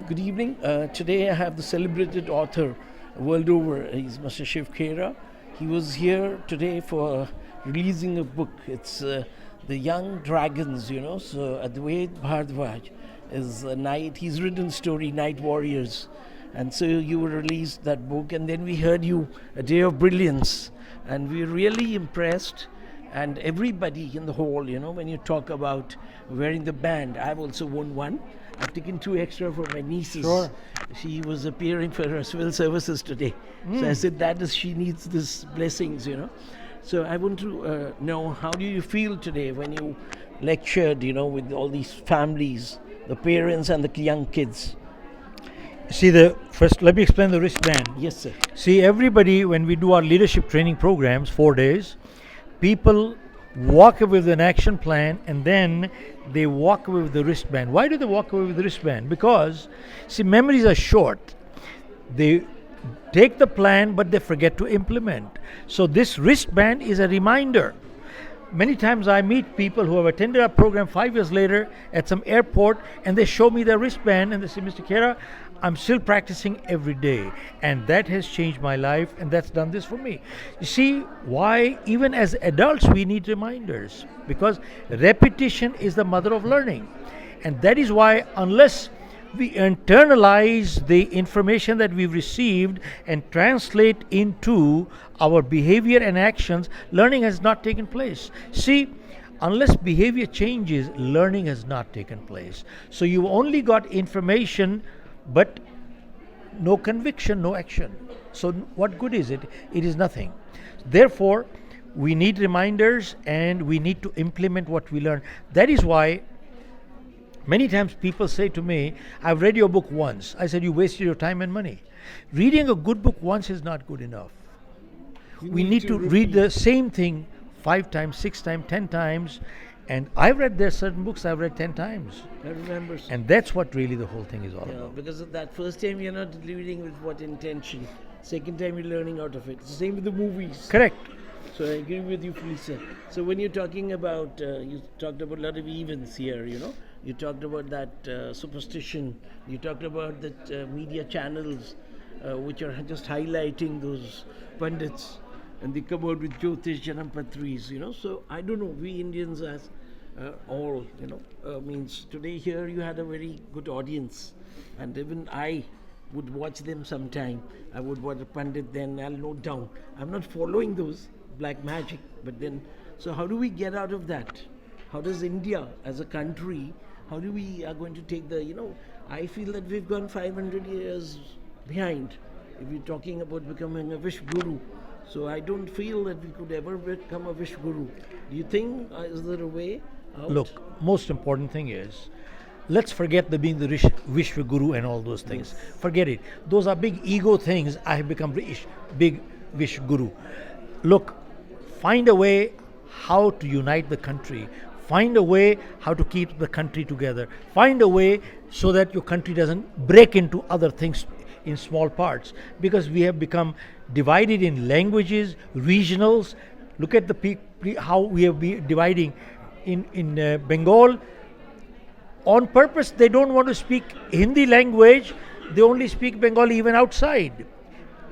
Good evening. Today I have the celebrated author world over. He's Mr. Shiv Khera. He was here today for releasing a book. It's The Young Dragons, So Advait Bhardwaj is a knight. He's written story, Night Warriors. And so you released that book. And then we heard you, A Day of Brilliance. And we were really impressed. And everybody in the hall, when you talk about wearing the band, I've also worn one. I've taken 2 extra for my nieces. Sure. She was appearing for her civil services today. So I said she needs this blessings. So I want to know, how do you feel today when you lectured, with all these families, the parents and the young kids? See, first let me explain the wristband. Yes, sir. See, everybody, when we do our leadership training programs, 4 days, people walk away with an action plan and then they walk away with the wristband. Why do they walk away with the wristband? Because, see, memories are short. They take the plan but they forget to implement. So this wristband is a reminder. Many times I meet people who have attended our program 5 years later at some airport and they show me their wristband and they say, Mr. Khera, I'm still practicing every day and that has changed my life and that's done this for me. You see why even as adults we need reminders, because repetition is the mother of learning. And that is why unless we internalize the information that we've received and translate into our behavior and actions, learning has not taken place. See, unless behavior changes, learning has not taken place. So you've only got information but no conviction, no action. So what good is it? It is nothing. Therefore, we need reminders and we need to implement what we learn. That is why many times people say to me, I've read your book once. I said, you wasted your time and money. Reading a good book once is not good enough. We need to read the same thing 5 times, 6 times, 10 times. And I've read there certain books I've read 10 times. I remember. And that's what really the whole thing is all about. Because of that first time you're not reading with what intention. Second time you're learning out of it. It's the same with the movies. Correct. So I agree with you, Lisa. So when you're talking about, you talked about a lot of events here, You talked about that superstition. You talked about that media channels which are just highlighting those pundits. And they come out with Jyotish Janampatris, So I don't know, we Indians as all, means today here you had a very good audience. And even I would watch them sometime. I would watch a pundit, then I'll note down. I'm not following those black magic, but then, so how do we get out of that? How does India as a country, how do we are going to take the, I feel that we've gone 500 years behind if we're talking about becoming a Vish Guru. So I don't feel that we could ever become a Vish Guru. Do you think, is there a way out? Look, most important thing is, let's forget the being the Vishwa Guru and all those things. Yes. Forget it. Those are big ego things. I have become big Vish Guru. Look, find a way how to unite the country. Find a way how to keep the country together. Find a way so that your country doesn't break into other things in small parts, because we have become divided in languages, regionals. Look at how we have been dividing in Bengal. On purpose, they don't want to speak Hindi language. They only speak Bengali even outside.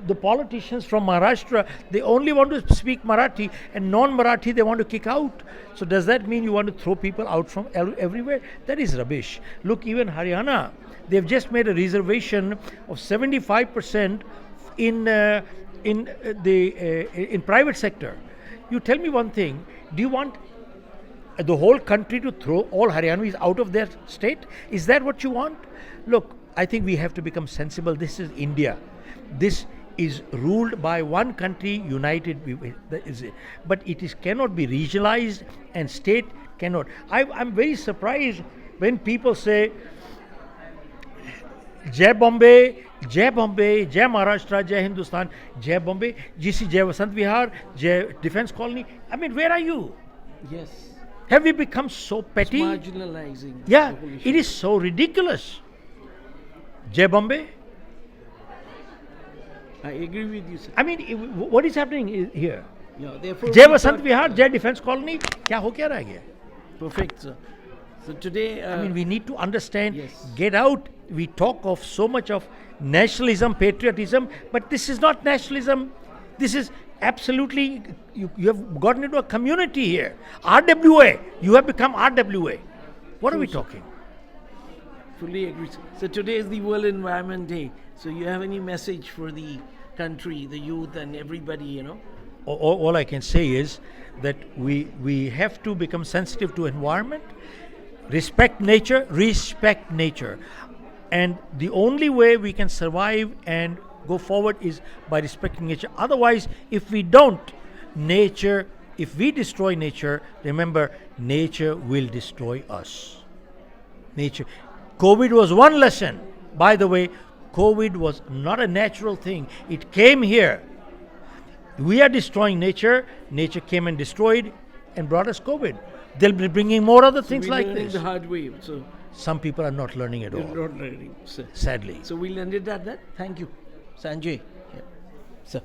The politicians from Maharashtra, they only want to speak Marathi, and non-Marathi they want to kick out. So does that mean you want to throw people out from everywhere? That is rubbish. Look, even Haryana, they've just made a reservation of 75% in private sector. You tell me one thing, do you want the whole country to throw all Haryanvis out of their state? Is that what you want? Look, I think we have to become sensible. This is India. This is ruled by one country, united, but it cannot be regionalized, and state cannot. I'm very surprised when people say, Jai Bombay, Jai Bombay, Jai Maharashtra, Jai Hindustan, Jai Bombay, GC, Jai Vasant Vihar, Jai Defense Colony. I mean, where are you? Yes. Have we become so petty? It's marginalizing. Yeah, it is so ridiculous. Jai Bombay. I agree with you, sir. I mean, what is happening here? Therefore, Jai Vasant Vihar, Jai Defense Colony, क्या हो क्या रह गया? Perfect, sir. So today, I mean, we need to understand, yes. get out we talk of so much of nationalism, patriotism, but this is not nationalism. This is absolutely, you have gotten into a community here. RWA, you have become RWA. What are we talking? Fully agree. So today is the World Environment Day. So you have any message for the country, the youth, and everybody? All I can say is that we have to become sensitive to environment, respect nature, and the only way we can survive and go forward is by respecting nature. Otherwise, if we don't, if we destroy nature, remember, nature will destroy us. Nature. COVID was one lesson. By the way, COVID was not a natural thing. It came here. We are destroying nature. Nature came and destroyed and brought us COVID. They'll be bringing more other things we're like learning this. the hard way. So Some people are not learning at all, they're not learning. So, sadly. so we'll end it at that. Thank you, Sanjay. Yeah. So.